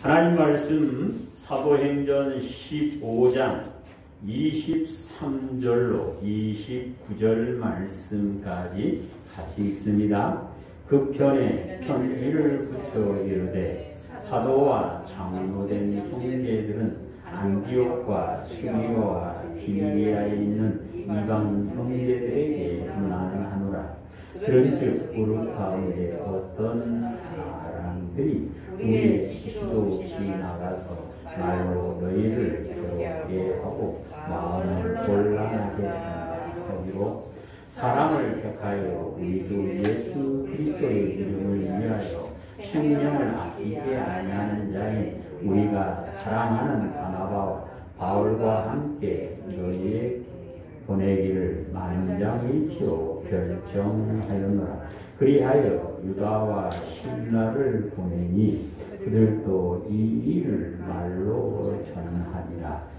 하나님 말씀 사도행전 15장 23절로 29절 말씀까지 같이 읽습니다. 그 편에 편지를 붙여 이르되 사도와 장로된 형제들은 안디옥과 수리오와 빌리아에 있는 이방 형제들에게 문안하노라. 그런즉 우리 가운데 어떤 사람들이 우리 지시도 없이 나가서 말로 너희를 괴롭게 하고 마음을 곤란하게 하기로 사람을 택하여 우리도 예수 그리스도의 이름을 위하여 생명을 아끼지 아니하는 자인 우리가 사랑하는 바나바와 바울과 함께 너희에 보내기를 만장일치로 결정하였노라. 그리하여 유다와 신라를 보내니 그들도 이 일을 말로 전하니라.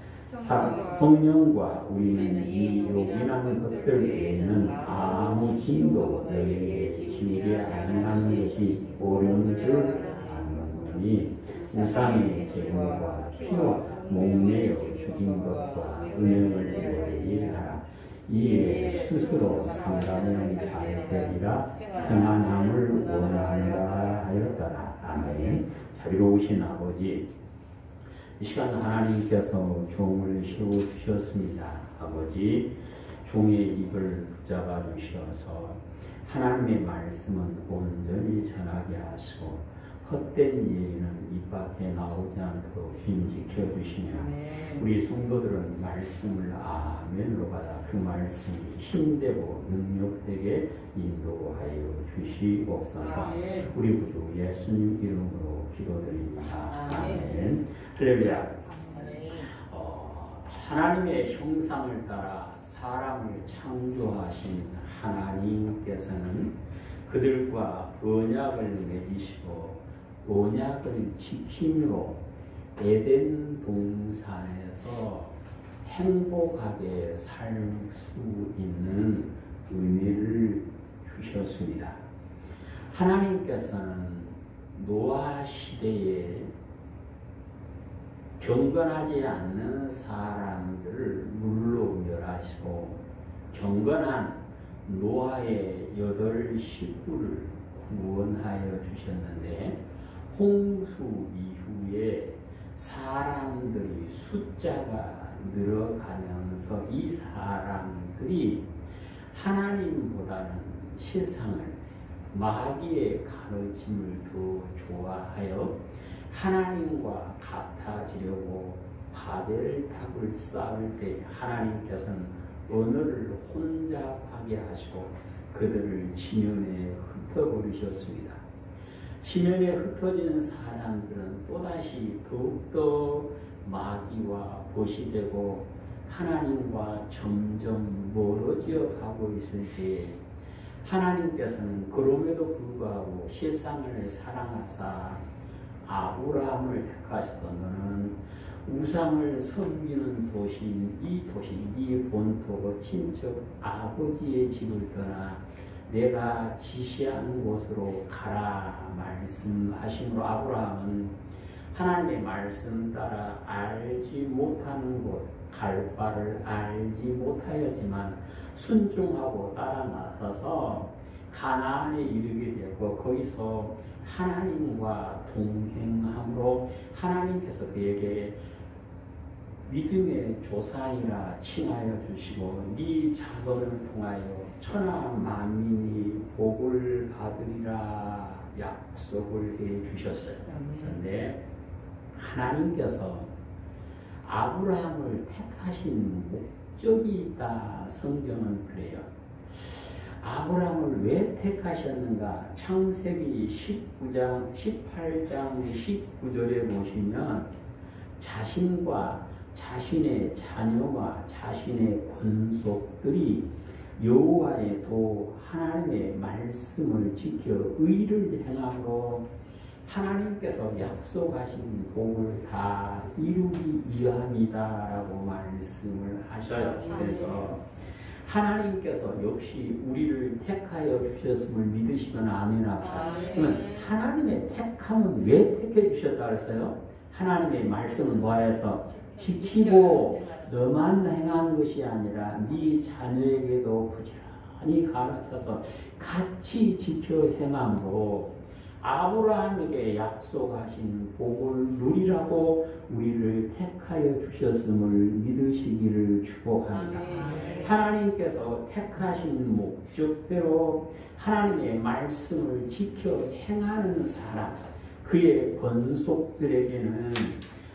성령과 우리는 이 요긴한 것들 외에는 아무 짐도 너희에게 지우지 아니하는 것이 옳은 줄 아노니 우상의 제물과 피와 목매어 죽인 것과 은행을 멀리하라. 이에 스스로 상담하는 잘 되리라. 평안함을 원하노라 하였더라. 아멘. 자비로우신 아버지, 이 시간 하나님께서 종을 세워주셨습니다. 아버지, 종의 입을 붙잡아 주셔서 하나님의 말씀은 온전히 전하게 하시고 헛된 예는 입 밖에 나오지 않도록 주님 지켜주시며 우리 성도들은 말씀을 아멘으로 받아 그 말씀이 힘되고 능력되게 인도하여 주시옵소서. 우리 구주 예수님 이름으로 기도드립니다. 아멘. 할렐루야. 하나님의 형상을 따라 사람을 창조하신 하나님께서는 그들과 언약을 맺으시고 언약을 지킴으로 에덴 동산에서 행복하게 살 수 있는 은혜를 주셨습니다. 하나님께서는 노아 시대에 경건하지 않는 사람들을 물로 멸하시고 경건한 노아의 8 식구를 구원하여 주셨는데 홍수 이후에 사람들이 숫자가 늘어가면서 이 사람들이 하나님보다는 세상을 마귀의 가르침을 더 좋아하여 하나님과 같아지려고 바벨탑을 쌓을 때 하나님께서는 언어를 혼잡하게 하시고 그들을 지면에 흩어버리셨습니다. 지면에 흩어진 사람들은 또다시 더욱더 마귀와 보시되고 하나님과 점점 멀어져 가고 있을 때 하나님께서는 그럼에도 불구하고 세상을 사랑하사 아브라함을 택하셔서 너는 우상을 섬기는 도시인 이 본토 친척 아버지의 집을 떠나 내가 지시한 곳으로 가라 말씀하심으로 아브라함은 하나님의 말씀 따라 알지 못하는 곳, 갈 바를 알지 못하였지만 순종하고 따라 나서서 가나안에 이르게 되고 거기서 하나님과 동행함으로 하나님께서 그에게 믿음의 조상이라 칭하여 주시고 네 자손을 통하여 천하 만민이 복을 받으리라 약속을 해 주셨어요. 그런데 하나님께서 아브라함을 택하신 목적이 있다. 성경은 그래요. 아브라함을 왜 택하셨는가? 창세기 18장 19절에 보시면 자신과 자신의 자녀와 자신의 권속들이 여호와의 도 하나님의 말씀을 지켜 의를 행함으로 하나님께서 약속하신 복을 다 이루기 위함이다라고 말씀을 하셔요. 그래서 하나님께서 역시 우리를 택하여 주셨음을 믿으시면 아멘 합시다. 그러면 하나님의 택함은 왜 택해 주셨다 그랬어요? 하나님의 말씀을 뭐해서 지키고 너만 행한 것이 아니라 네 자녀에게도 부지런히 가르쳐서 같이 지켜 행함으로 아브라함에게 약속하신 복을 누리라고 우리를 택하여 주셨음을 믿으시기를 축복합니다. 하나님께서 택하신 목적대로 하나님의 말씀을 지켜 행하는 사람, 그의 권속들에게는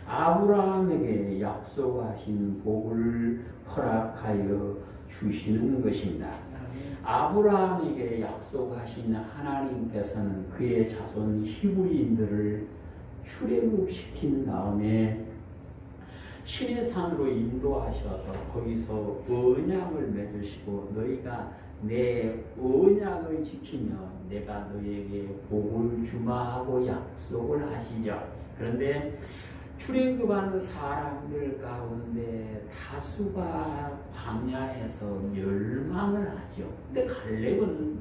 아브라함에게 약속하신 복을 허락하여 주시는 것입니다. 아브라함에게 약속하신 하나님께서는 그의 자손 히브리인들을 출애굽시킨 다음에 신의 산으로 인도하셔서 거기서 언약을 맺으시고 너희가 내 언약을 지키면 내가 너희에게 복을 주마 하고 약속을 하시죠. 그런데 출애굽하는 사람들 가운데 다수가 광야에서 멸망을 하죠. 근데 갈렙은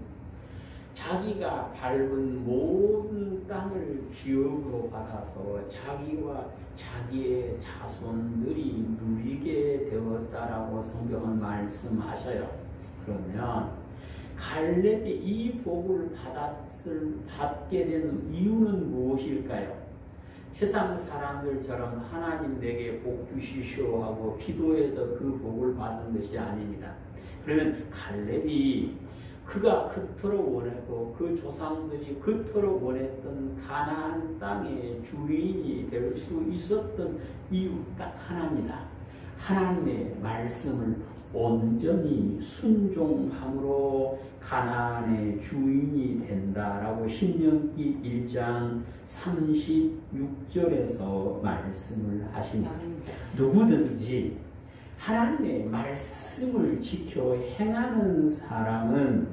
자기가 밟은 모든 땅을 기업으로 받아서 자기와 자기의 자손들이 누리게 되었다라고 성경은 말씀하셔요. 그러면 갈렙이 이 복을 받게 된 이유는 무엇일까요? 세상 사람들처럼 하나님 내게 복 주시오 하고 기도해서 그 복을 받는 것이 아닙니다. 그러면 갈렙이 그가 그토록 원했고 그 조상들이 그토록 원했던 가나안 땅의 주인이 될 수 있었던 이유 딱 하나입니다. 하나님의 말씀을 온전히 순종함으로 가나안의 주인이 된다라고 신명기 1장 36절에서 말씀을 하십니다. 누구든지 하나님의 말씀을 지켜 행하는 사람은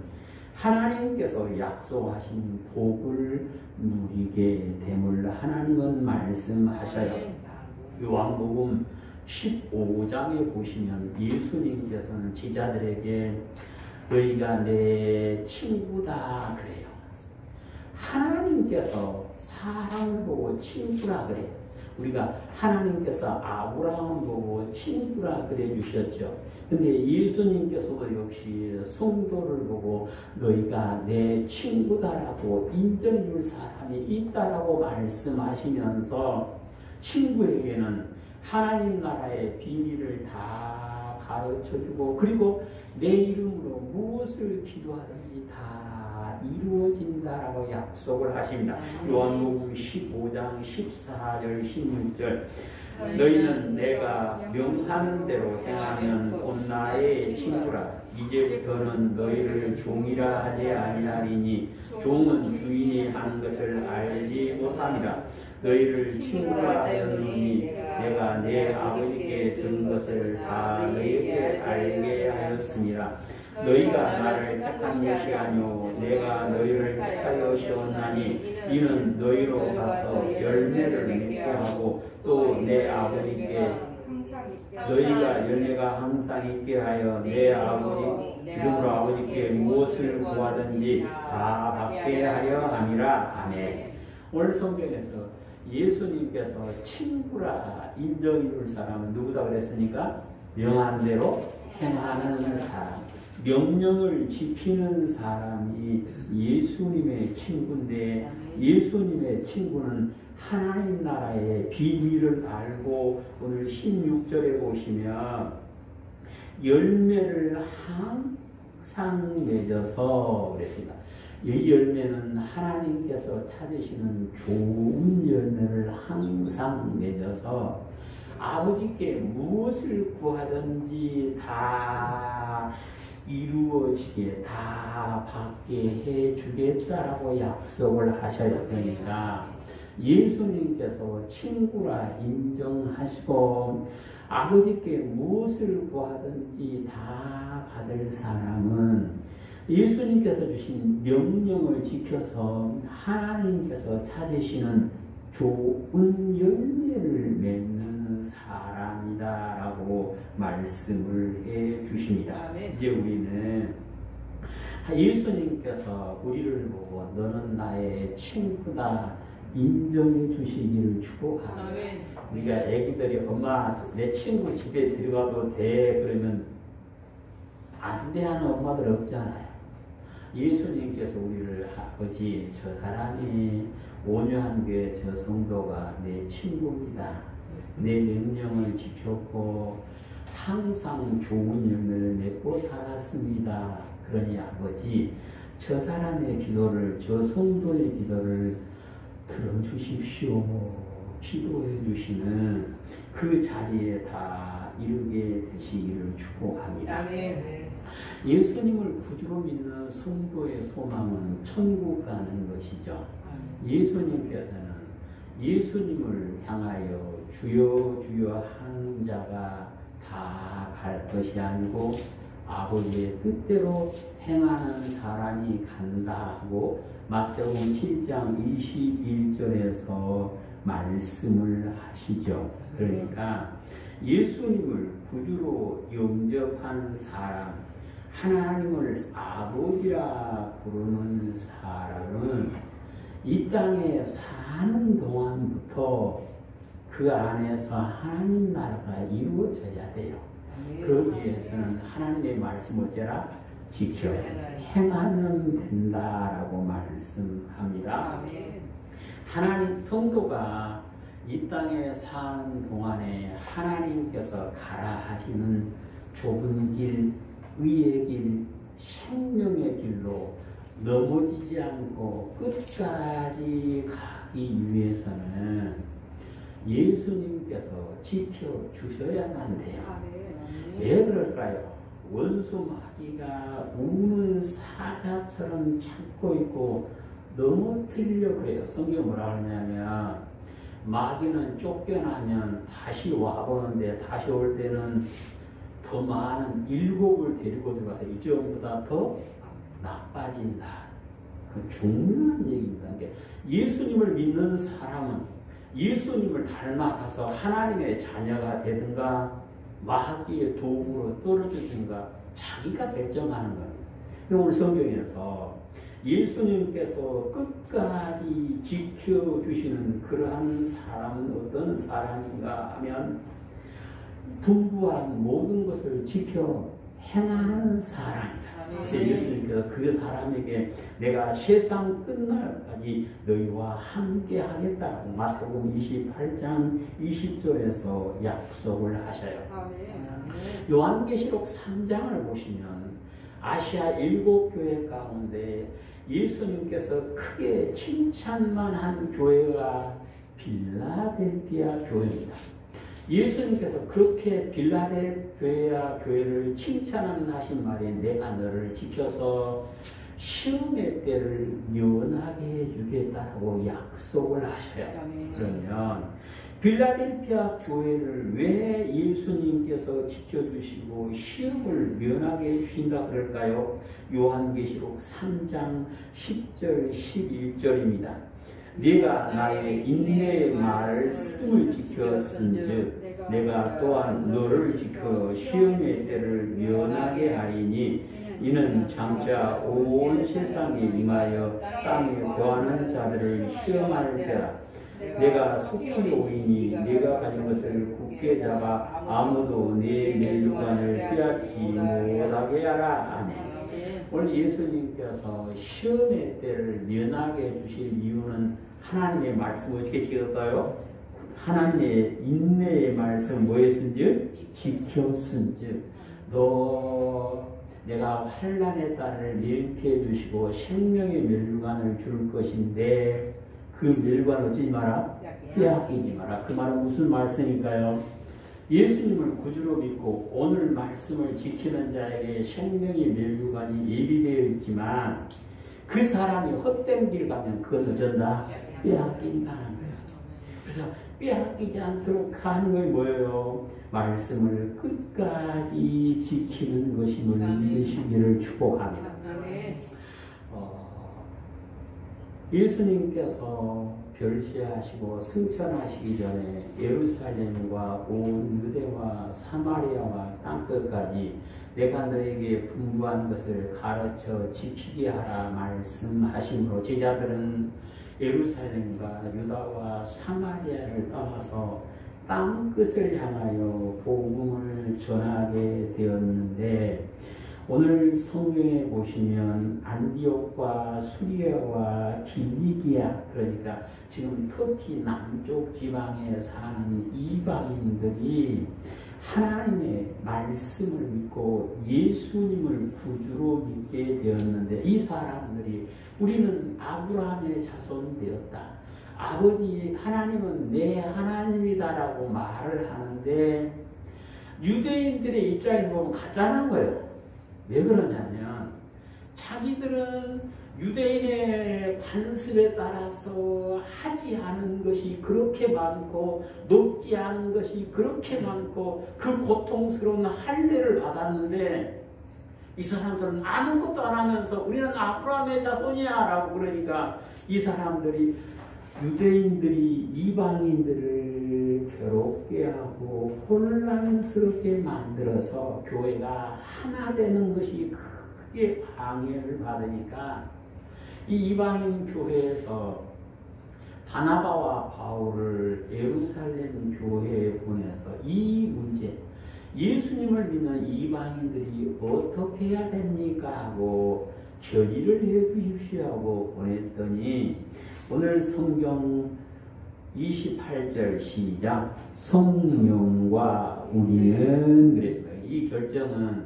하나님께서 약속하신 복을 누리게 됨을 하나님은 말씀하셔요. 요한복음 15장에 보시면 예수님께서는 제자들에게 너희가 내 친구다 그래요. 하나님께서 사람을 보고 친구라 그래요. 우리가 하나님께서 아브라함 보고 친구라 그래 주셨죠. 근데 예수님께서도 역시 성도를 보고 너희가 내 친구다라고 인정해 줄 사람이 있다라고 말씀하시면서 친구에게는 하나님 나라의 비밀을 다 가르쳐주고 그리고 내 이름으로 무엇을 기도하든지 다 이루어진다라고 약속을 하십니다. 요한복음 15장 14절 16절 너희는 내가 명하는 대로 행하면 곧 나의 친구라. 이제부터는 너희를 종이라 하지 아니하리니 종은 주인이 하는 것을 알지 못함이라. 너희를 친구라 하였노니 내가 내 아버지께 들은 것을 다 너희에게 알게 하였습니다. 너희가 나를 택한 것이 아니오 내가 너희를 택하여 세웠나니 이는 너희로 가서 열매를 맺게 하고 또 내 아버지께 너희가 열매가 항상 있게 하여 내 아버지 이름으로 아버지께 무엇을 구하든지 다 받게 하려 함이라. 아멘. 오늘 성경에서 예수님께서 친구라 인정해 줄 사람은 누구다 그랬으니까 명한 대로 행하는 사람, 명령을 지키는 사람이 예수님의 친구인데 예수님의 친구는 하나님 나라의 비밀을 알고 오늘 16절에 보시면 열매를 항상 맺어서 그랬습니다. 이 열매는 하나님께서 찾으시는 좋은 열매를 항상 맺어서 아버지께 무엇을 구하든지 다 이루어지게 다 받게 해주겠다라고 약속을 하셔야 되니까 예수님께서 친구라 인정하시고 아버지께 무엇을 구하든지 다 받을 사람은 예수님께서 주신 명령을 지켜서 하나님께서 찾으시는 좋은 열매를 맺는 믿는 사람이다라고 말씀을 해 주십니다. 이제 우리는 예수님께서 우리를 보고 너는 나의 친구다 인정해 주시기를 축복합니다. 우리가 애기들이 엄마 내 친구 집에 들어가도 돼 그러면 안 돼 하는 엄마들 없잖아요. 예수님께서 우리를 아버지 저 사람이 온유한 게 저 성도가 내 친구입니다. 내 명령을 지켰고 항상 좋은 열매를 맺고 살았습니다. 그러니 아버지 저 사람의 기도를 저 성도의 기도를 들어주십시오. 기도해 주시는 그 자리에 다 이르게 되시기를 축복합니다. 예수님을 구주로 믿는 성도의 소망은 천국 가는 것이죠. 예수님께서는 예수님을 향하여 주여 주여 하는 자가 다 갈 것이 아니고 아버지의 뜻대로 행하는 사람이 간다 하고 마태복음 7장 21절에서 말씀을 하시죠. 그러니까 예수님을 구주로 영접하는 사람, 하나님을 아버지라 부르는 사람은 이 땅에 사는 동안부터 그 안에서 하나님 나라가 이루어져야 돼요. 그러기 위해서는 하나님의 말씀 어째라? 지켜 행하면 된다라고 말씀합니다. 하나님 성도가 이 땅에 사는 동안에 하나님께서 가라 하시는 좁은 길, 의의 길, 생명의 길로 넘어지지 않고 끝까지 가기 위해서는 예수님께서 지켜주셔야만 돼요. 왜 그럴까요? 원수 마귀가 우는 사자처럼 참고 있고 넘어뜨리려고 그래요. 성경 뭐라 그러냐면 마귀는 쫓겨나면 다시 와보는데 다시 올 때는 더 많은 일곱을 데리고 들어가서 이전보다 더 나빠진다. 그 중요한 얘기입니다. 그러니까 예수님을 믿는 사람은 예수님을 닮아가서 하나님의 자녀가 되든가 마귀의 도구로 떨어지든가 자기가 결정하는 겁니다. 오늘 성경에서 예수님께서 끝까지 지켜주시는 그러한 사람은 어떤 사람인가 하면 분부한 모든 것을 지켜 행하는 사람이다. 그래서 예수님께서 그 사람에게 내가 세상 끝날까지 너희와 함께 하겠다고 마태복음 28장 20절에서 약속을 하셔요. 요한계시록 3장을 보시면 아시아 7교회 가운데 예수님께서 크게 칭찬만 한 교회가 빌라델피아 교회입니다. 예수님께서 그렇게 빌라델피아 교회를 칭찬하신 말에 내가 너를 지켜서 시험의 때를 면하게 해주겠다고 약속을 하셔요. 그러면 빌라델피아 교회를 왜 예수님께서 지켜주시고 시험을 면하게 해주신다 그럴까요? 요한계시록 3장 10절 11절입니다. 네가 나의 인내의 말씀을 지켰은즉 내가 또한 너를 지켜 시험의 때를 면하게 하리니 이는 장차 온 세상에 임하여 땅에 거하는 자들을 시험할 때라. 내가 속히 오이니 네가 가진 것을 굳게 잡아 아무도 네 멸류관을 빼앗지 못하게 하라. 아멘. 오늘 예수님께서 시험의 때를 면하게 해주실 이유는 하나님의 말씀 어떻게 지켰어요? 하나님의 인내의 말씀 뭐했은즉? 지켰은즉 너 내가 환난의 딸을 멸피해 주시고 생명의 멸류관을 줄 것인데 그 멸류관 어찌지 마라? 빼앗기지 마라. 그 말은 무슨 말씀일까요? 예수님을 구주로 믿고 오늘 말씀을 지키는 자에게 생명의 멸류관이 예비되어 있지만 그 사람이 헛된 길 가면 그건 어쩐다? 빼앗긴다는 거예요. 그래서 빼앗기지 않도록 하는 게 뭐예요? 말씀을 끝까지 지키는 것임을 믿으시기를 축복합니다. 예수님께서 별세하시고 승천하시기 전에 예루살렘과 온 유대와 사마리아와 땅끝까지 내가 너에게 분부한 것을 가르쳐 지키게 하라 말씀하심으로 제자들은 예루살렘과 유다와 사마리아를 떠나서 땅끝을 향하여 복음을 전하게 되었는데, 오늘 성경에 보시면 안디옥과 수리아와 길리기아, 그러니까 지금 터키 남쪽 지방에 사는 이방인들이 하나님의 말씀을 믿고 예수님을 구주로 믿게 되었는데, 이 사람들이 우리는 아브라함의 자손이 되었다, 아버지 하나님은 내 하나님이다라고 말을 하는데, 유대인들의 입장에서 보면 가짜는 거예요. 왜 그러냐면 자기들은 유대인의 관습에 따라서 하지 않은 것이 그렇게 많고 높지 않은 것이 그렇게 많고 그 고통스러운 할례를 받았는데, 이 사람들은 아무것도 안 하면서 우리는 아브라함의 자손이야 라고 그러니까 이 사람들이, 유대인들이 이방인들을 괴롭게 하고 혼란스럽게 만들어서 교회가 하나 되는 것이 크게 방해를 받으니까 이 이방인 교회에서 바나바와 바울을 예루살렘 교회에 보내서 이 문제, 예수님을 믿는 이방인들이 어떻게 해야 됩니까 하고 결의를 해 주십시오 하고 보냈더니, 오늘 성경 28절 시작, 성령과 우리는 그랬습니다. 이 결정은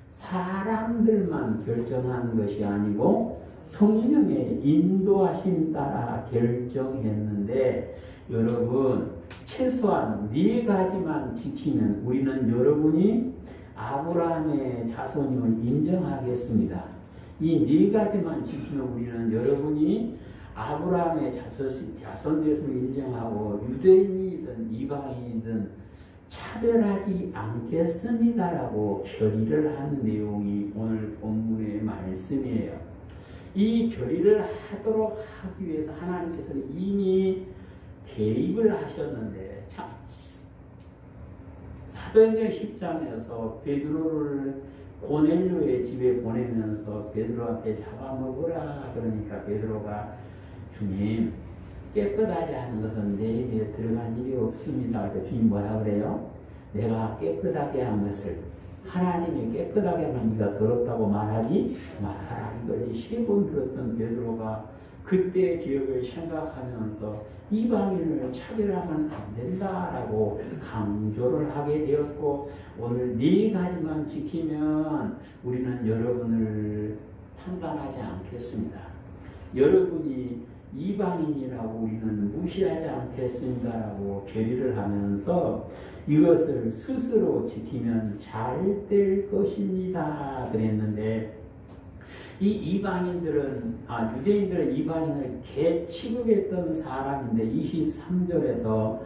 사람들만 결정한 것이 아니고 성령의 인도하심 따라 결정했는데, 여러분 최소한 4가지만 지키면 우리는 여러분이 아브라함의 자손임을 인정하겠습니다. 이 4가지만 지키면 우리는 여러분이 아브라함의 자손되었음을 인정하고 유대인이든 이방인이든 차별하지 않겠습니다라고 결의를 한 내용이 오늘 본문의 말씀이에요. 이 결의를 하도록 하기 위해서 하나님께서는 이미 개입을 하셨는데, 참 사도행전 10장에서 베드로를 고넬료의 집에 보내면서 베드로한테 잡아먹으라 그러니까 베드로가, 주님, 깨끗하지 않은 것은 내 입에 들어간 일이 없습니다. 주님 뭐라 그래요? 내가 깨끗하게 한 것을, 하나님이 깨끗하게 하면 네가 더럽다고 말하지 말아라. 이걸 10번 들었던 베드로가 그때 기억을 생각하면서 이방인을 차별하면 안 된다라고 강조를 하게 되었고, 오늘 4가지만 지키면 우리는 여러분을 판단하지 않겠습니다. 여러분이 이방인이라고 우리는 무시하지 않겠습니다라고 결의를 하면서 이것을 스스로 지키면 잘 될 것입니다 그랬는데, 이 이방인들은, 유대인들은 이방인을 개 취급했던 사람인데 23절에서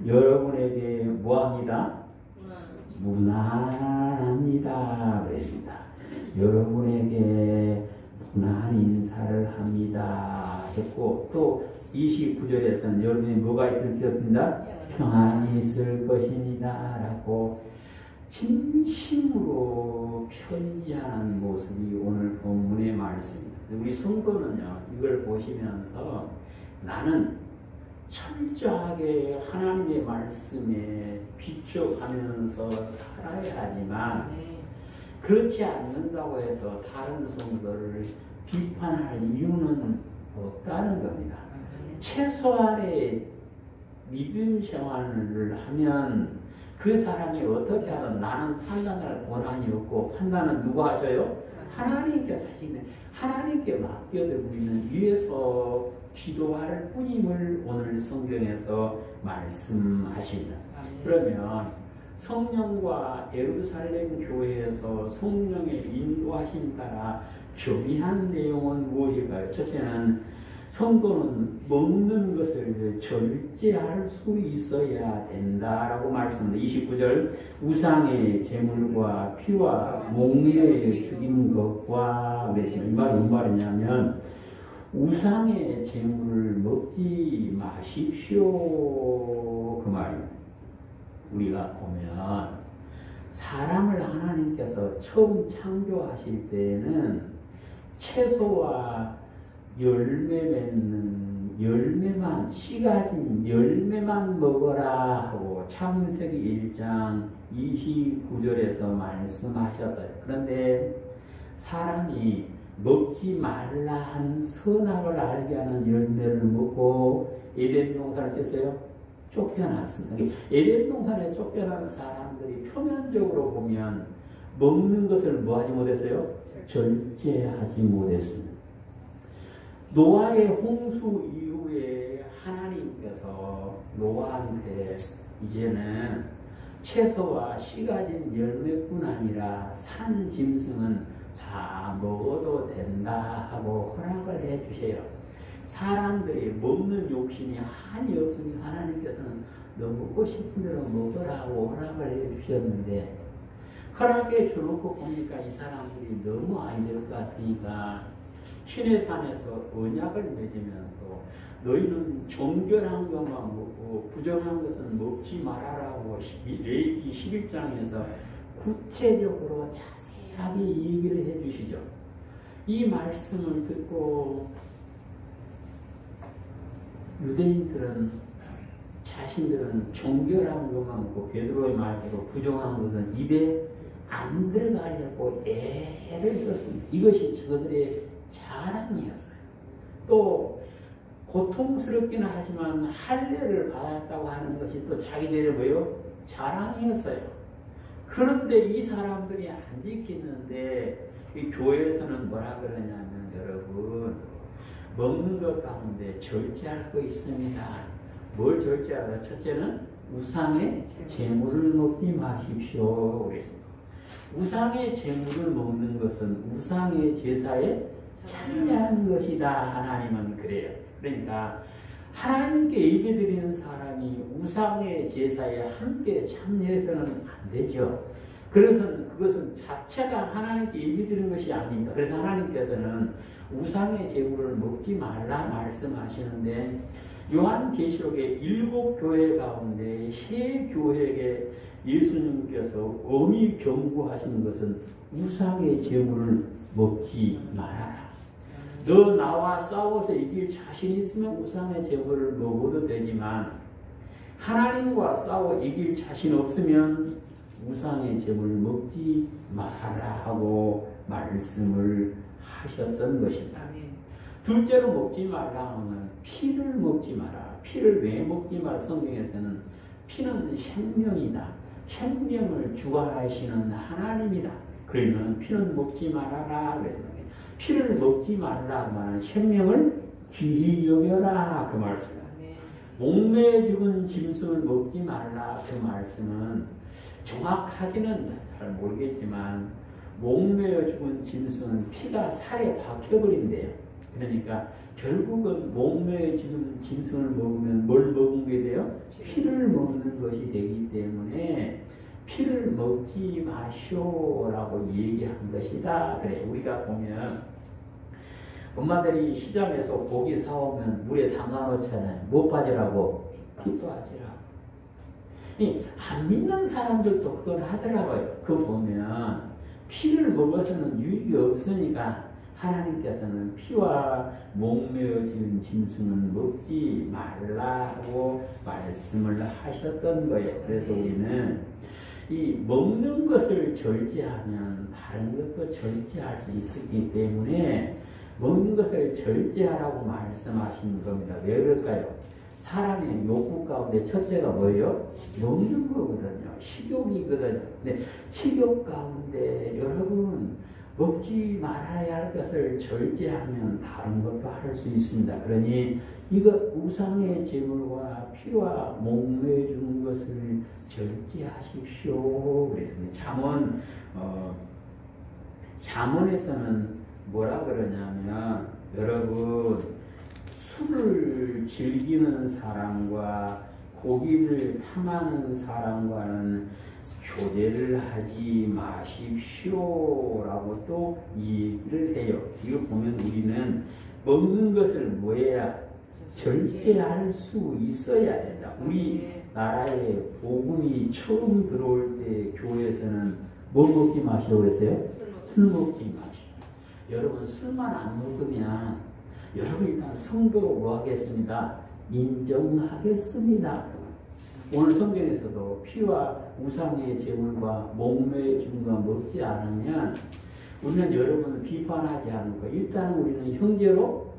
여러분에게 뭐합니다? 무난합니다 그랬습니다. 여러분에게 무난 인사를 합니다 했고, 또 29절에서는 여러분이 뭐가 있을 것입니다? 평안이 있을 것입니다 라고 진심으로 편지하는 모습이 오늘 본문의 말씀입니다. 우리 성도는요, 이걸 보시면서 나는 철저하게 하나님의 말씀에 비춰가면서 살아야 하지만, 그렇지 않는다고 해서 다른 성도를 비판할 이유는 없다는 겁니다. 최소한의 믿음 생활을 하면 그 사람이 어떻게 하든 나는 판단할 권한이 없고, 판단은 누가 하셔요? 하나님께서 하시네. 하나님께 맡겨도 우리는 위에서 기도할 뿐임을 오늘 성경에서 말씀하십니다. 그러면 성령과 예루살렘 교회에서 성령의 인도하심 따라 교리한 내용은 무엇일까요? 첫째는 성도는 먹는 것을 절제할 수 있어야 된다라고 말씀합니다. 29절, 우상의 제물과 피와 목매에 죽인 것과 그랬습니다. 이 말은 무슨 말이냐면, 우상의 재물을 먹지 마십시오. 그 말입니다. 우리가 보면 사람을 하나님께서 처음 창조하실 때에는 채소와 열매 맺는 열매만, 씨 가진 열매만 먹어라 하고 창세기 1장 29절에서 말씀하셨어요. 그런데 사람이 먹지 말라 한 선악을 알게 하는 열매를 먹고 에덴 동산을 쳤어요. 쫓겨났습니다. 에덴 동산에 쫓겨난 사람들이 표면적으로 보면 먹는 것을 뭐하지 못했어요? 절제하지 못했습니다. 노아의 홍수 이후에 하나님께서 노아한테 이제는 채소와 씨 가진 열매뿐 아니라 산 짐승은 다 먹어도 된다 하고 허락을 해 주세요. 사람들이 먹는 욕심이 한이 없으니 하나님께서는 너 먹고 싶은 대로 먹으라고 허락을 해 주셨는데 허락해 주놓고 보니까 이 사람들이 너무 안 될 것 같으니까 시내산에서 언약을 맺으면서 너희는 정결한 것만 먹고 부정한 것은 먹지 말아라고 레위기 11장에서 구체적으로 자세하게 얘기를 해 주시죠. 이 말씀을 듣고 유대인들은 자신들은 정결한 것만 먹고 베드로의 말대로 부정한 것은 입에 안 들어가려고 애를 썼습니다. 이것이 저들의 자랑이었어요. 또 고통스럽기는 하지만 할례를 받았다고 하는 것이 또 자기들의 뭐요? 자랑이었어요. 그런데 이 사람들이 안 지키는데 이 교회에서는 뭐라 그러냐면 여러분 먹는 것 가운데 절제할 거 있습니다. 뭘 절제하라? 첫째는 우상의 재물을 먹지 마십시오. 그랬습니다. 우상의 재물을 먹는 것은 우상의 제사에 참여하는 것이다. 하나님은 그래요. 그러니까 하나님께 예배드리는 사람이 우상의 제사에 함께 참여해서는 안 되죠. 그래서 그것은 자체가 하나님께 예배드리는 것이 아닙니다. 그래서 하나님께서는 우상의 제물을 먹지 말라 말씀하시는데 요한계시록의 7교회 가운데 3교회에게 예수님께서 엄히 경고하시는 것은 우상의 제물을 먹지 말아라. 너 나와 싸워서 이길 자신 있으면 우상의 제물을 먹어도 되지만 하나님과 싸워 이길 자신 없으면 우상의 제물을 먹지 말아라 하고 말씀을 하셨던 것입니다. 둘째로 먹지 말라 하면 피를 먹지 마라. 피를 왜 먹지 마라? 성경에서는 피는 생명이다. 생명을 주관하시는 하나님이다. 그러면 피는 먹지 말아라. 그래서 피를 먹지 말라 하면 생명을 귀히 여겨라. 그 말씀입니다. 목매어 죽은 짐승을 먹지 말라. 그 말씀은 정확하게는 잘 모르겠지만 목매어 죽은 짐승은 피가 살에 박혀버린대요. 그러니까 결국은 목매어 죽은 짐승을 먹으면 뭘 먹게 돼요? 피를 먹는 것이 되기 때문에 피를 먹지 마시오라고 얘기한 것이다. 그래 우리가 보면 엄마들이 시장에서 고기 사오면 물에 담가놓잖아요. 못 빠지라고 피 빠지라고. 안 믿는 사람들도 그걸 하더라고요. 그거 보면 피를 먹어서는 유익이 없으니까 하나님께서는 피와 목매어 지은 짐승은 먹지 말라고 말씀을 하셨던 거예요. 그래서 우리는 이 먹는 것을 절제하면 다른 것도 절제할 수 있기 때문에 먹는 것을 절제하라고 말씀하신 겁니다. 왜 그럴까요? 사람의 욕구 가운데 첫째가 뭐예요? 먹는 거거든요. 식욕이거든요. 근데 식욕 가운데 여러분 먹지 말아야 할 것을 절제하면 다른 것도 할 수 있습니다. 그러니 이거 우상의 제물과 피와 목매어 주는 것을 절제하십시오. 그랬습니다. 잠언에서는 뭐라 그러냐면 여러분 술을 즐기는 사람과 고기를 탐하는 사람과는 교제를 하지 마십시오라고 또 얘기를 해요. 이거 보면 우리는 먹는 것을 뭐해야 절제할 수 있어야 된다. 우리 나라에 복음이 처음 들어올 때 교회에서는 뭐 먹지 마시라고 그랬어요? 술 먹지 마시라. 여러분 술만 안 먹으면 여러분 일단 성도로 뭐 하겠습니다? 인정하겠습니다. 오늘 성경에서도 피와 우상의 제물과 목매의 증거 먹지 않으면 우리는 여러분을 비판하지 않고 일단 우리는 형제로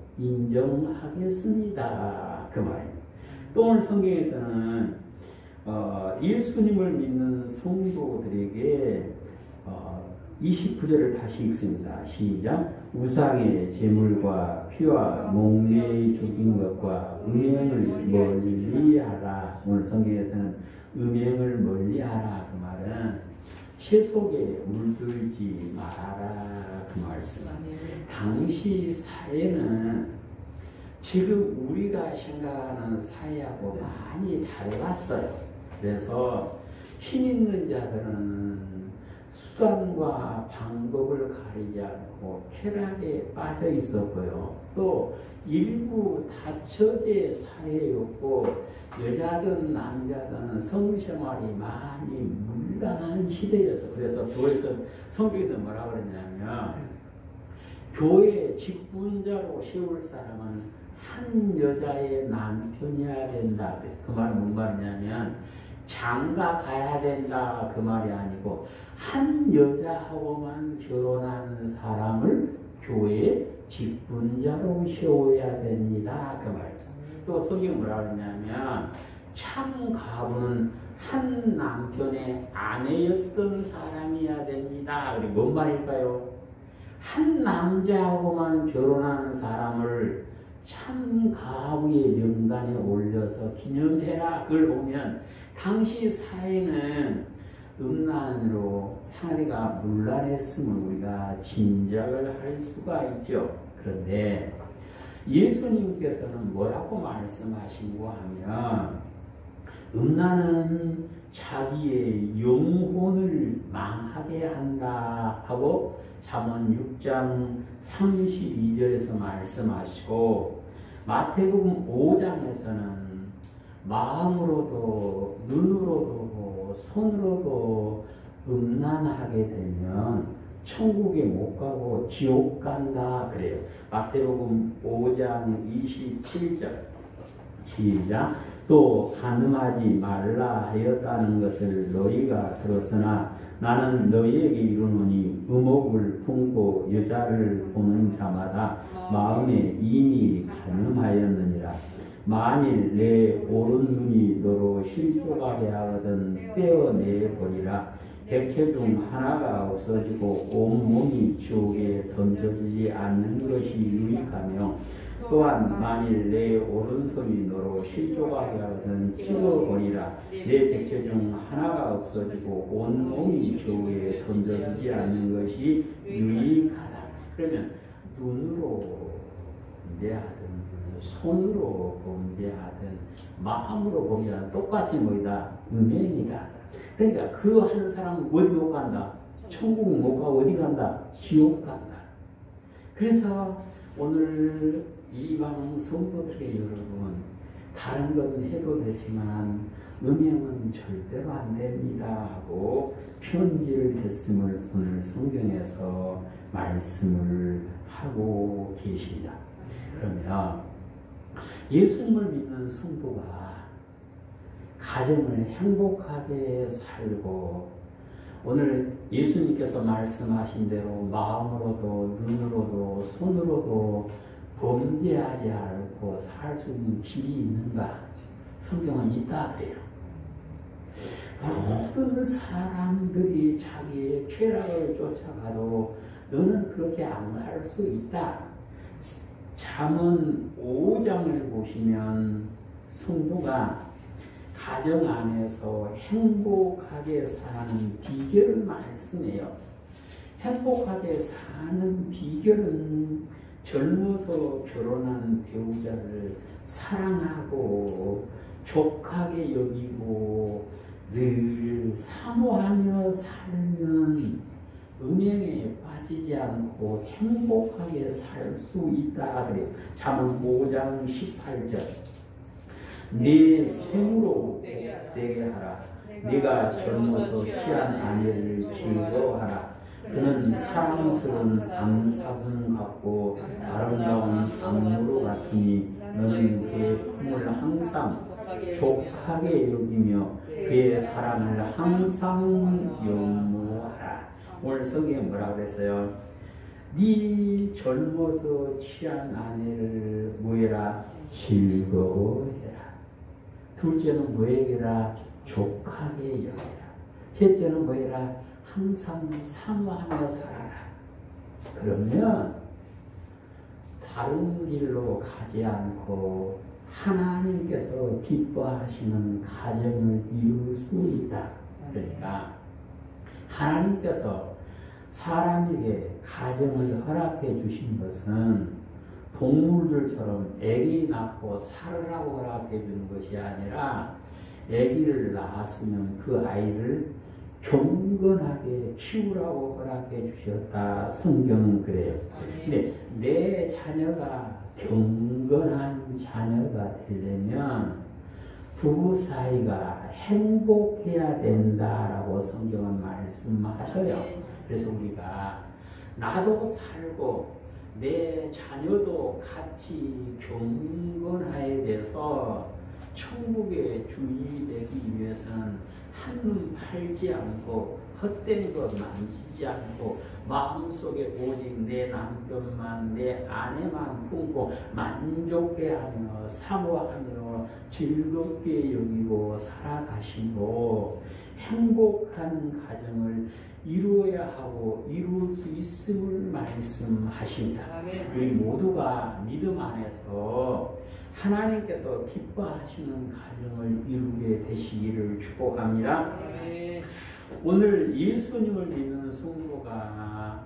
인정하겠습니다. 그 말입니다. 또 오늘 성경에서는 예수님을 믿는 성도들에게 29절을 다시 읽습니다. 시작. 우상의 제물과 피와 목매의 죽인 것과 음행을 멀리하라. 오늘 성경에서는 음행을 멀리하라. 그 말은 세속에 물들지 말아라. 그 말씀입니다. 당시 사회는 지금 우리가 생각하는 사회하고 많이 달랐어요. 그래서 힘 있는 자들은 수단과 방법을 가리지 않고 쾌락에 빠져 있었고요. 또 일부 다처제 사회였고 여자든 남자든 성생활이 많이 문란한 시대였어. 그래서 교회에서 성경에서 뭐라 그러냐면 교회 직분자로 세울 사람은 한 여자의 남편이어야 된다. 그래서 그 말은 뭔 말이냐면 장가 가야 된다 그 말이 아니고 한 여자하고만 결혼하는 사람을 교회의 직분자로 세워야 됩니다. 그 말이죠. 또 성경이 뭐라 그러냐면 참 가부는 한 남편의 아내였던 사람이어야 됩니다. 그게 뭔 말일까요? 한 남자하고만 결혼하는 사람을 참 가부의 명단에 올려서 기념해라. 그걸 보면 당시 사회는 음란으로 사회가 문란했음을 우리가 짐작을 할 수가 있죠. 그런데 예수님께서는 뭐라고 말씀하신고 하면 음란은 자기의 영혼을 망하게 한다 하고 잠언 6장 32절에서 말씀하시고 마태복음 5장에서는 마음으로도 눈으로도 손으로도 음란하게 되면 천국에 못 가고 지옥 간다 그래요. 마태복음 5장 27절 시작. 또 간음하지 말라 하였다는 것을 너희가 들었으나 나는 너희에게 이르노니 의목을 품고 여자를 보는 자마다 마음에 이미 간음하였느니라. 만일 내 오른눈이 너로 실족하게 하거든 떼어내버리라. 백체 중 하나가 없어지고 온몸이 지옥에 던져지지 않는 것이 유익하며 또한 만일 내 오른손이 너로 실족하게 하거든 찢어버리라. 내 백체 중 하나가 없어지고 온몸이 지옥에 던져지지 않는 것이 유익하다. 그러면 눈으로 범죄하든 손으로 범죄하든 마음으로 범죄하든 똑같이 뭐이다? 음행이다. 그러니까 그 한 사람은 어디 못 간다? 천국 못 가고 어디 간다? 지옥 간다. 그래서 오늘 이방 성도들의 여러분, 다른 건 해도 되지만 음행은 절대로 안 됩니다 하고 편지를 했음을 오늘 성경에서 말씀을 하고 계십니다. 그러면 예수님을 믿는 성도가 가정을 행복하게 살고 오늘 예수님께서 말씀하신 대로 마음으로도 눈으로도 손으로도 범죄하지 않고 살 수 있는 길이 있는가? 성경은 있다 그래요. 모든 사람들이 자기의 쾌락을 쫓아가도 너는 그렇게 안 갈 수 있다. 잠언 5장을 보시면 성도가 가정 안에서 행복하게 사는 비결을 말씀해요. 행복하게 사는 비결은 젊어서 결혼한 배우자를 사랑하고 족하게 여기고 늘 사모하며 살면 음행에 빠지지 않고 행복하게 살 수 있다 그래요. 잠언 5장 18절. 네 생으로 되게 하라. 네가 젊어서 취한 아내를 즐거워하라. 그는 사랑스러운 암사슴 같고 아름다운 악무로 같으니 너는 그의 품을 항상 족하게 여기며 그의 사랑을 항상 연모하라. 오늘 성경에 뭐라고 그랬어요? 네 젊어서 취한 아내를 뭐해라? 즐거워해라. 둘째는 뭐해라? 족하게 여겨라. 셋째는 뭐해라? 항상 사모하며 살아라. 그러면 다른 길로 가지 않고 하나님께서 기뻐하시는 가정을 이룰 수 있다. 그러니까 하나님께서 사람에게 가정을 허락해 주신 것은 동물들처럼 아기 낳고 살으라고 허락해 주는 것이 아니라 아기를 낳았으면 그 아이를 경건하게 키우라고 허락해 주셨다. 성경은 그래요. 근데 내 자녀가 경건한 자녀가 되려면 부부 사이가 행복해야 된다라고 성경은 말씀하셔요. 그래서 우리가 나도 살고 내 자녀도 같이 경건하게 돼서 천국의 주인이 되기 위해서는 한눈 팔지 않고 헛된 것 만지지 않고 마음속에 오직 내 남편만 내 아내만 품고 만족해하며 사모하며 즐겁게 여기고 살아가시고 행복한 가정을 이루어야 하고 이룰 수 있음을 말씀하십니다. 우리 모두가 믿음 안에서 하나님께서 기뻐하시는 가정을 이루게 되시기를 축복합니다. 오늘 예수님을 믿는 성도가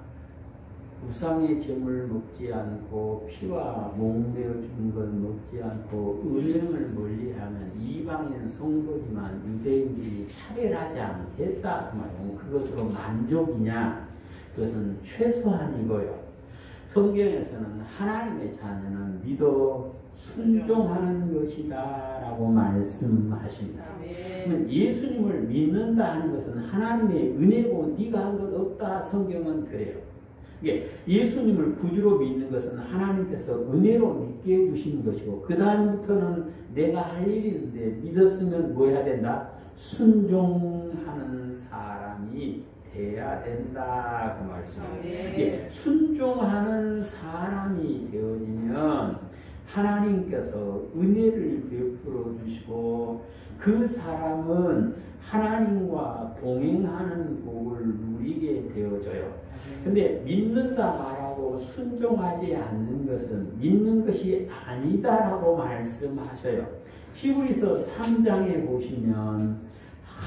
우상의 제물을 먹지 않고 피와 목매어 준 걸 먹지 않고 음행을 멀리하는 이방인 성도지만 유대인들이 차별하지 않겠다 그 말이에요. 그것으로 만족이냐? 그것은 최소한이고요. 성경에서는 하나님의 자녀는 믿어 순종하는 것이다 라고 말씀하십니다. 그러면 예수님을 믿는다 하는 것은 하나님의 은혜고 네가 한 것 없다. 성경은 그래요. 예수님을 구주로 믿는 것은 하나님께서 은혜로 믿게 해주신 것이고 그 다음부터는 내가 할 일이 있는데 믿었으면 뭐 해야 된다? 순종하는 사람이 돼야 된다 그 말씀이에요. 순종하는 사람이 되어지면 하나님께서 은혜를 베풀어 주시고 그 사람은 하나님과 동행하는 복을 누리게 되어져요. 근데 믿는다 말하고 순종하지 않는 것은 믿는 것이 아니다라고 말씀하셔요. 히브리서 3장에 보시면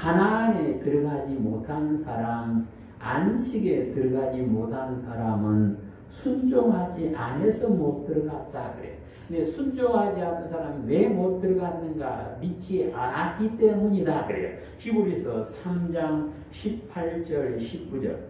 가나안에 들어가지 못한 사람, 안식에 들어가지 못한 사람은 순종하지 않아서 못 들어갔다 그래요. 근데 순종하지 않는 사람이 왜 못 들어갔는가? 믿지 않았기 때문이다 그래요. 히브리서 3장 18절 19절.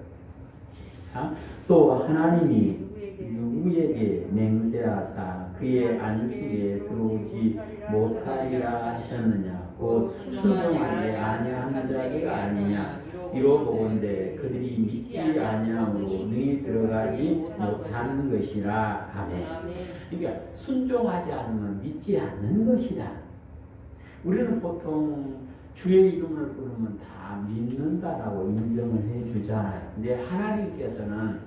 또 하나님이 누구에게 맹세하사 그의 안식에 들어오지 못하리라 하셨느냐? 곧 순종하지 아니하는 자가 아니냐? 이로 보건대 그들이 믿지 아니하므로 능히 들어가지 못하는 것이라. 아멘. 그러니까 순종하지 않으면 믿지 않는 것이다. 우리는 보통 주의 이름을 부르면 다 믿는다라고 인정을 해주잖아요. 근데 하나님께서는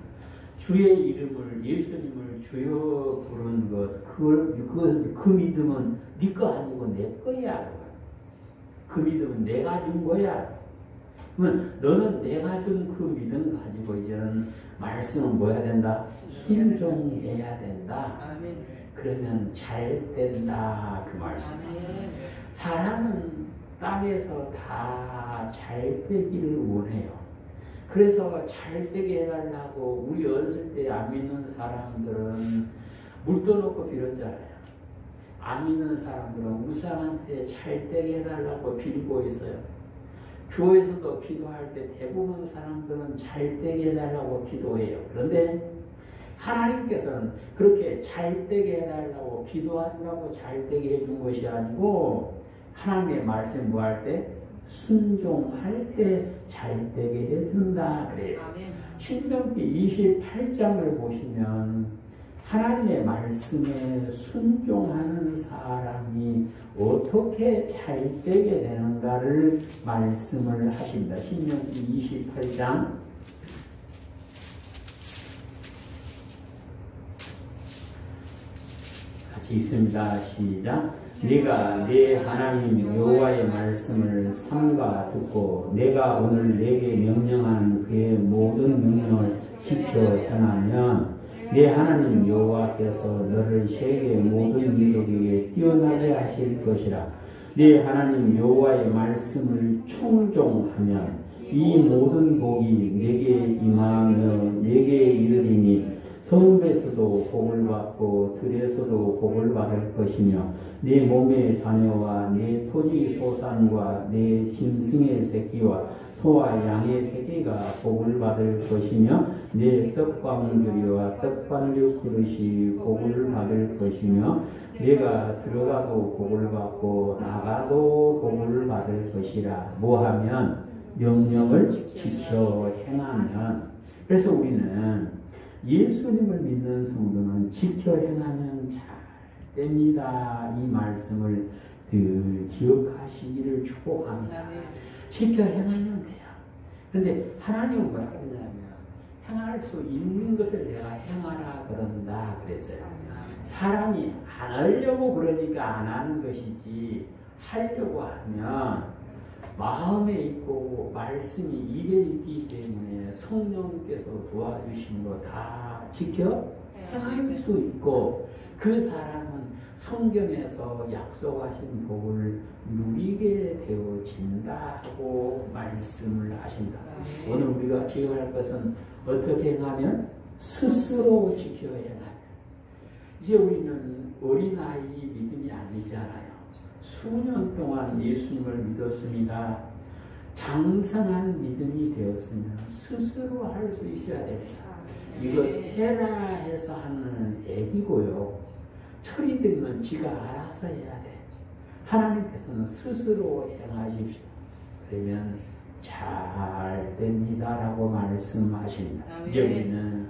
주의 이름을 예수님을 주여 부르는 것, 그 믿음은 네 거 아니고 내 거야. 그 믿음은 내가 준 거야. 그러면 너는 내가 준 그 믿음 가지고 이제는 말씀은 뭐 해야 된다? 순종해야 된다. 그러면 잘 된다 그 말씀이에요. 사람은 땅에서 다 잘 되기를 원해요. 그래서 잘 되게 해달라고 우리 어렸을 때 안 믿는 사람들은 물 떠놓고 빌었잖아요. 안 믿는 사람들은 우상한테 잘 되게 해달라고 빌고 있어요. 교회에서도 기도할 때 대부분 사람들은 잘 되게 해달라고 기도해요. 그런데 하나님께서는 그렇게 잘 되게 해달라고 기도한다고 잘 되게 해준 것이 아니고 하나님의 말씀 뭐 할 때? 순종할 때 잘 되게 해준다 그래요. 신명기 28장을 보시면 하나님의 말씀에 순종하는 사람이 어떻게 잘 되게 되는가를 말씀을 하십니다. 신명기 28장 같이 있습니다. 시작. 네가 내 하나님 여호와의 말씀을 삼가 듣고 내가 오늘 내게 명령한 그의 모든 명령을 지켜 행하면 내 하나님 여호와께서 너를 세계 모든 민족에게 뛰어나게 하실 것이라. 네 하나님 여호와의 말씀을 충종하면 이 모든 복이 내게 임하며 내게 이르리니 성읍에서도 복을 받고 들에서도 복을 받을 것이며 네 몸의 자녀와 네 토지 소산과 네 짐승의 새끼와 소와 양의 새끼가 복을 받을 것이며 네 떡방주리와 떡반죽 그릇이 복을 받을 것이며 네가 들어가도 복을 받고 나가도 복을 받을 것이라. 뭐하면? 명령을 지켜 행하면. 그래서 우리는 예수님을 믿는 성도는 지켜 행하면 잘 됩니다. 이 말씀을 늘 기억하시기를 축복합니다. 지켜 행하면 돼요. 그런데 하나님은 뭐라 그러냐면 행할 수 있는 것을 내가 행하라 그런다 그랬어요. 사람이 안 하려고 그러니까 안 하는 것이지 하려고 하면 마음에 있고 말씀이 입에 있기 때문에 성령께서 도와주신 거 다 지켜 행할 수 있고 그 사람은 성경에서 약속하신 복을 누리게 되어진다 하고 말씀을 하신다. 오늘 우리가 기억할 것은 어떻게 행하면? 스스로 지켜 행하면. 이제 우리는 어린아이 믿음이 아니잖아요. 수년 동안 예수님을 믿었습니다. 장성한 믿음이 되었으면 스스로 할 수 있어야 됩니다. 이거 해라 해서 하는 애기고요. 철이 들면 지가 알아서 해야 돼. 하나님께서는 스스로 행하십시오. 그러면 잘 됩니다라고 말씀하십니다. 이제 우리는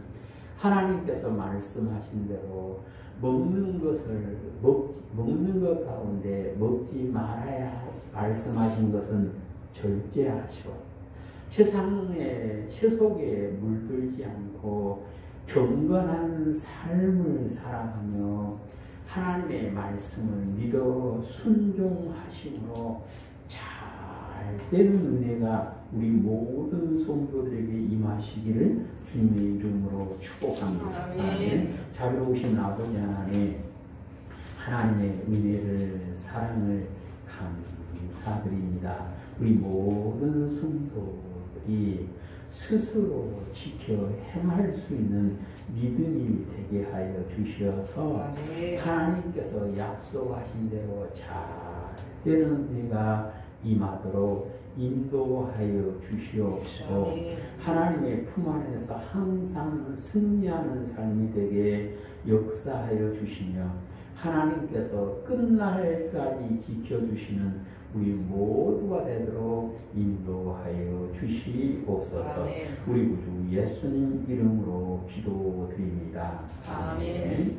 하나님께서 말씀하신 대로 먹는 것 가운데 먹지 말아야 말씀하신 것은 절제하시고 세상의 세속에 물들지 않고 경건한 삶을 살아가며 하나님의 말씀을 믿어 순종하심으로 잘 되는 은혜가 우리 모든 성도들에게 임하시기를 주님의 이름으로 축복합니다. 아멘. 자비로우신 아버지 하나님, 하나님의 은혜를 사랑을 감사드립니다. 우리 모든 성도들이 스스로 지켜 행할 수 있는 믿음이 되게 하여 주셔서 하나님께서 약속하신 대로 잘 되는 데가 임하도록 인도하여 주시옵시고 하나님의 품 안에서 항상 승리하는 삶이 되게 역사하여 주시며 하나님께서 끝날까지 지켜주시는 우리 모두가 되도록 인도하여 주시옵소서. 우리 구주 예수님 이름으로 기도드립니다. 아멘.